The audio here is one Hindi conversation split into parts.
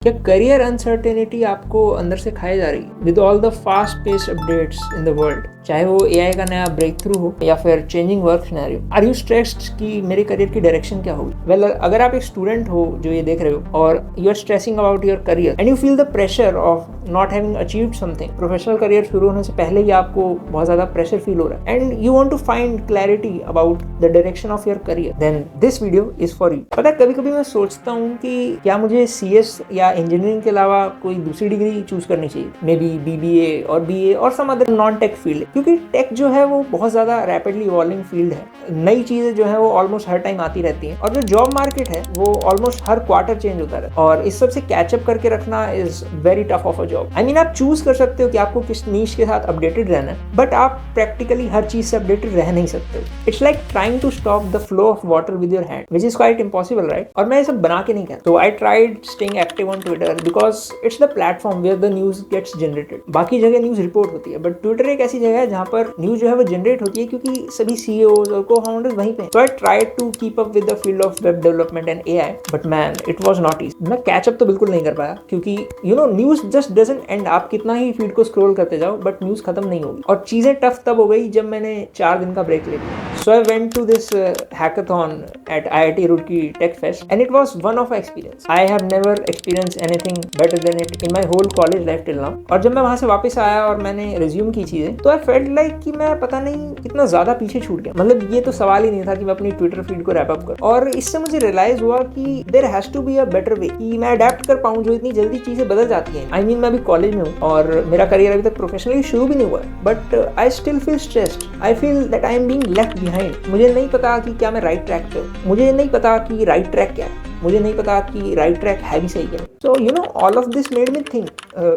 क्या करियर अनसर्टेनिटी आपको अंदर से खाए जा रही है with all the fast paced updates in the world, चाहे वो एआई का नया ब्रेक थ्रू हो या फिर changing work scenario? Are you stressed कि मेरे करियर की डायरेक्शन क्या होगी? वेल, अगर आप एक स्टूडेंट हो जो ये देख रहे हो और you are stressing about your career and you feel the pressure of not having achieved something, professional career शुरू होने से पहले ही आपको बहुत ज्यादा प्रेशर फील हो रहा है and you want to find clarity about the direction of your career, then this video is for you. पता है, कभी कभी मैं सोचता हूँ कि क्या मुझे सीएस या इंजीनियरिंग के अलावा कोई दूसरी डिग्री चूज करनी चाहिए, मे बी बीबीए और बीए और some other non tech field, क्योंकि टेक जो है वो बहुत ज्यादा रैपिडली इवॉल्विंग फील्ड है। नई चीजें जो है वो ऑलमोस्ट हर टाइम आती रहती हैं और जो जॉब मार्केट है वो ऑलमोस्ट हर क्वार्टर चेंज होता रहता है और इस सब से कैचअप करके रखना is very tough of a job. I mean, आप चूज कर सकते हो कि आपको किस नीश के साथ अपडेटेड रहना है, बट आप प्रैक्टिकली हर चीज से अपडेटेड रह नहीं सकते। It's like trying to stop the flow of water with your hand, which is quite impossible, right? और मैं ये सब बना के नहीं कहता। तो I tried staying active on Twitter because it's the platform where the news gets generated. बाकी जगह न्यूज रिपोर्ट होती है, बट ट्विटर एक ऐसी जगह है जहां पर न्यूज जो है वो जनरेट होती है क्योंकि सभी सीईओज और को-फाउंडर्स वहीं पे। So I tried to keep up with the field of web development and AI, but man it was not easy. मैं कैचअप तो बिल्कुल नहीं कर पाया क्योंकि you know news just doesn't end. आप कितना ही फीड को स्क्रॉल करते जाओ बट न्यूज खत्म नहीं होगी। और चीजें टफ तब हो गई जब मैंने 4 दिन का ब्रेक ले लिया। So I went to this hackathon at IIT Roorkee Tech Fest and it was one of my experience. I have never experienced anything better than it in my whole college life till now. और जब मैं वहां से वापस आया और मैंने रिज्यूम की चीजें, तो आई फेल्ट लाइक कि मैं पता नहीं कितना ज्यादा पीछे छूट गया। मतलब ये तो सवाल ही नहीं था कि मैं अपनी ट्विटर फीड को रैप अप कर। और इससे मुझे रियलाइज हुआ कि there has to be a better way कि मैं अडेप्ट कर पाऊं जो इतनी जल्दी चीजें बदल जाती हैं। आई मीन, मैं अभी कॉलेज में हूँ और मेरा करियर अभी तक प्रोफेशनली शुरू भी नहीं हुआ है, but I still feel stressed. I feel that I am being left behind. मुझे नहीं पता कि क्या मैं राइट ट्रैक पे हूँ, मुझे नहीं पता कि राइट ट्रैक क्या है, मुझे नहीं पता कि राइट ट्रैक है भी सही क्या। So you know, all of this made me think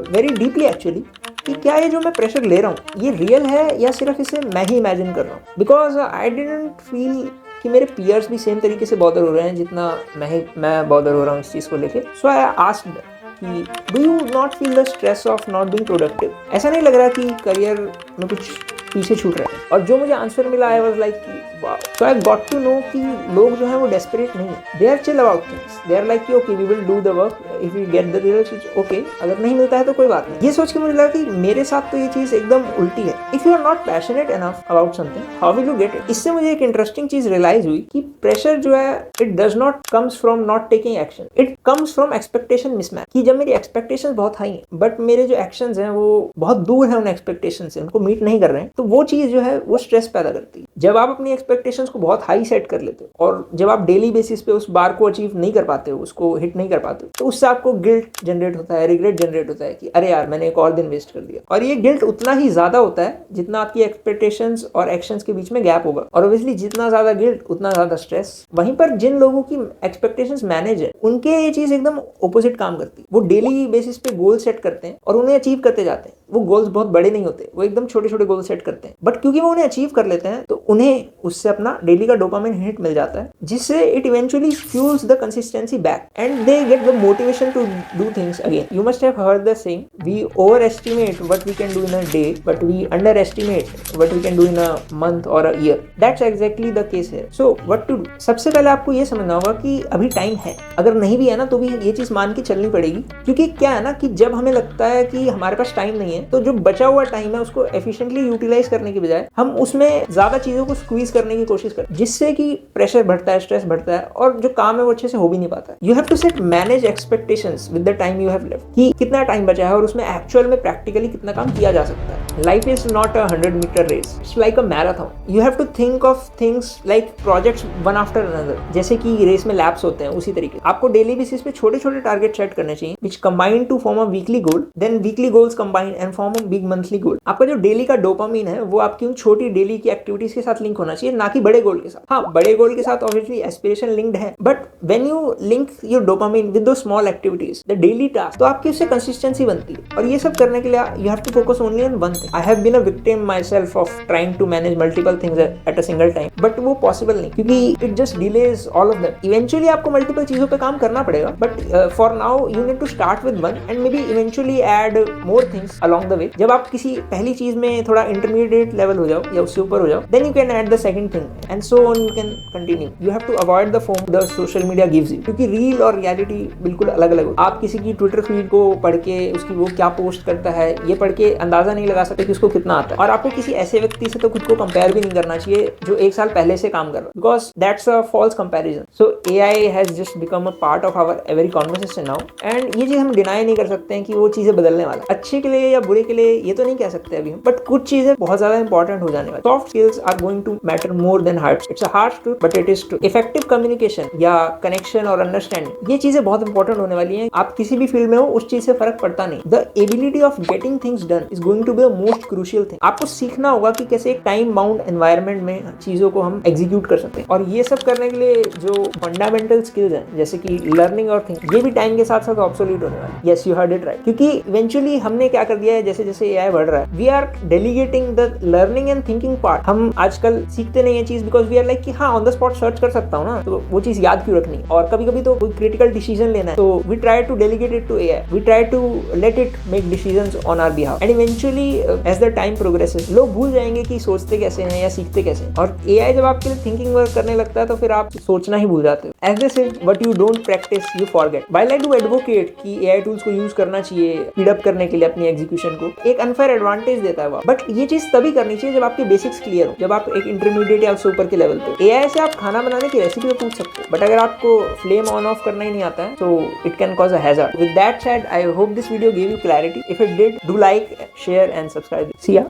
very deeply actually कि क्या ये जो मैं प्रेशर ले रहा हूँ ये रियल है या सिर्फ इसे मैं ही इमेजिन कर रहा हूँ। बिकॉज आई डिडंट फील कि मेरे पीयर्स भी सेम तरीके से बॉदर हो रहे हैं जितना मैं बॉदर हो रहा हूँ इस चीज़ को लेके। सो आई आस्क्ड कि do you not feel the stress of not being productive? ऐसा नहीं लग रहा कि करियर में कुछ पीछे छूट रहा है? और जो मुझे आंसर मिला, I was like wow. So I got to know कि लोग जो है वो डेस्परेट नहीं है, they are chill about things. They are like कि okay, we will do the work, if we get the results okay, अगर नहीं मिलता है तो कोई बात नहीं। ये सोच के मुझे लगा कि मेरे साथ तो ये चीज एकदम उल्टी है। If you are not passionate enough about something, how will you get it? इससे मुझे एक इंटरेस्टिंग चीज रियलाइज हुई कि प्रेशर जो है it does not comes from not taking action, it comes from expectation mismatch. कि जब मेरी एक्सपेक्टेशंस बहुत हाई हैं बट मेरे जो एक्शंस हैं वो बहुत दूर है उन एक्सपेक्टेशंस से, उनको मीट नहीं कर रहे हैं, तो वो चीज जो है वो स्ट्रेस पैदा करती है। जब आप अपनी एक्सपेक्टेशंस को बहुत हाई सेट कर लेते हो और जब आप डेली बेसिस पे उस बार को अचीव नहीं कर पाते हो, उसको हिट नहीं कर पाते हो, तो उससे आपको गिल्ट जनरेट होता है, रिग्रेट जनरेट होता है कि अरे यार मैंने एक और दिन वेस्ट कर दिया। और ये गिल्ट उतना ही ज्यादा होता है जितना आपकी एक्सपेक्टेशंस और एक्शंस के बीच में गैप होगा। और ऑब्वियसली जितना ज्यादा गिल्ट उतना ज्यादा स्ट्रेस। वहीं पर जिन लोगों की एक्सपेक्टेशंस मैनेज है उनके ये चीज एकदम ऑपोजिट काम करती है। वो डेली बेसिस पे गोल सेट करते हैं और उन्हें अचीव करते जाते हैं। वो गोल्स बहुत बड़े नहीं होते, वो एकदम छोटे छोटे गोल सेट करते हैं, बट क्योंकि वो उन्हें अचीव कर लेते हैं तो उन्हें उससे अपना डेली का डोपामिन हिट मिल जाता है, जिससे it eventually fuels the consistency back and they get the motivation to do things again. You must have heard the saying, we overestimate what we can do in a day but we underestimate what we can do in a month और a year. That's exactly the case है। So what to do? सबसे पहले आपको ये समझना होगा कि अभी टाइम है। अगर नहीं भी है ना तो भी ये चीज मान के चलनी पड़ेगी, क्योंकि क्या है ना कि जब हमें लगता है कि हमारे पास टाइम नहीं है तो जो बचा हुआ टाइम है उसको एफिशिएंटली यूटिलाइज करने के बजाय हम उसमें ज्यादा चीजों को स्क्वीज करने की कोशिश करते हैं, जिससे कि प्रेशर बढ़ता है, स्ट्रेस बढ़ता है और जो काम है वो अच्छे से हो भी नहीं पाता। You have to set manage expectations with the time you have left, कि कितना टाइम बचा है और उसमें एक्चुअल में प्रैक्टिकली कितना काम किया जा सकता है। Life is not a 100 metre race, it's like a marathon. You have to think of things like projects one after another. जैसे कि रेस में लैप्स होते हैं, उसी तरीके आपको डेली बेसिस पे छोटे छोटे टारगेट सेट करने चाहिए which combine to form a weekly goal, then weekly goals combine and form a big monthly goal. आपका जो डेली का डोपामिन है वो आपकी उन छोटी डेली की एक्टिविटीज के साथ लिंक होना चाहिए, ना कि बड़े गोल के साथ। हाँ, बड़े गोल के साथ ऑब्वियसली एस्पिरेशन लिंक्ड है, but when you link your dopamine with those small activities, the daily task, तो आपकी उससे कंसिस्टेंसी बनती है। और ये सब करने के लिए you have to focus only on one thing. I have been a victim myself of trying to manage multiple things at a single time, but वो पॉसिबल नहीं, क्योंकि it just delays all of them. Eventually आपको मल्टीपल चीजों पे काम करना पड़ेगा, but for now you need to start with one and maybe eventually add more things along the way. जब आप किसी पहली चीज में थोड़ा इंटरमीडिएट लेवल हो जाओ या उससे ऊपर हो जाओ, then you can add the second thing and so on, you can continue. You have to avoid the FOMO the social media gives you, क्योंकि रील और रियलिटी बिल्कुल अलग अलग हो। आप किसी की ट्विटर फीड को पढ़ के उसकी वो क्या पोस्ट करता है ये पढ़ के अंदाजा नहीं लगा सकते कि उसको कितना आता है, और आपको किसी ऐसे व्यक्ति से तो खुद को कंपेयर भी नहीं करना चाहिए जो 1 साल पहले से काम कर रहा है, because that's a false comparison. So AI has just become a part of our every conversation now, and ये चीज हम डिनाई नहीं कर सकते हैं कि वो चीजें बदलने वाला है। अच्छे के लिए या बुरे के लिए ये तो नहीं कह सकते अभी, बट कुछ चीजें बहुत ज्यादा इंपॉर्टेंट हो जाने वाली। Soft skills are going to matter more than hard. It's a hard truth but it is true. Effective communication या कनेक्शन और अंडरस्टैंडिंग, ये चीजें बहुत इंपॉर्टेंट होने वाली हैं। आप किसी भी फील्ड में हो उस चीज से फर्क पड़ता नहीं। The ability of getting things done is going to be the most crucial thing. आपको सीखना होगा कि कैसे एक टाइम बाउंड एनवायरनमेंट में चीजों को हम एग्जीक्यूट कर सकते हैं, और ये सब करने के लिए जो फंडामेंटल स्किल्स हैं जैसे कि लर्निंग और थिंकिंग, ये भी टाइम के साथ साथ ऑब्सोल्यूट होने वाली। Yes, you heard it right, क्योंकि इवेंचुअली हमने क्या कर दिया है, जैसे जैसे एआई बढ़ रहा है, we are delegating the learning and thinking part. हम आजकल सीखते नहीं है चीज बिकॉज वी आर लाइक कि हाँ ऑन द स्पॉट सर्च कर सकता हूँ ना, तो वो चीज याद क्यों रखनी। और कभी कभी तो कोई क्रिटिकल डिसीजन लेना है, तो we try to delegate it to AI, we try to let it make decisions on our behalf, and eventually as the time progresses लोग भूल जाएंगे कि सोचते कैसे हैं या सीखते कैसे हैं। और एआई जब आपके लिए थिंकिंग वर्क करने लगता है तो फिर आप सोचना ही भूल जाते हो। एज दे से what you don't practice you forget. While I do advocate कि एआई टूल्स को यूज करना चाहिए स्पीड अप करने के लिए अपनी एग्जीक्यूशन को, एक अनफेयर एडवांटेज देता है वो, बट ये चीज तभी करनी चाहिए जब आपके बेसिक्स क्लियर हो, जब आप एक इंटरमीडिएट या उससे ऊपर के लेवल पे। एआई से आप खाना बनाने की रेसिपी तो पूछ सकते हो, बट अगर आपको फ्लेम ऑन ऑफ करना ही नहीं आता है तो it can cause a hazard. With that said, I hope this video give you clarity. If it did, do like, share and subscribe. See या।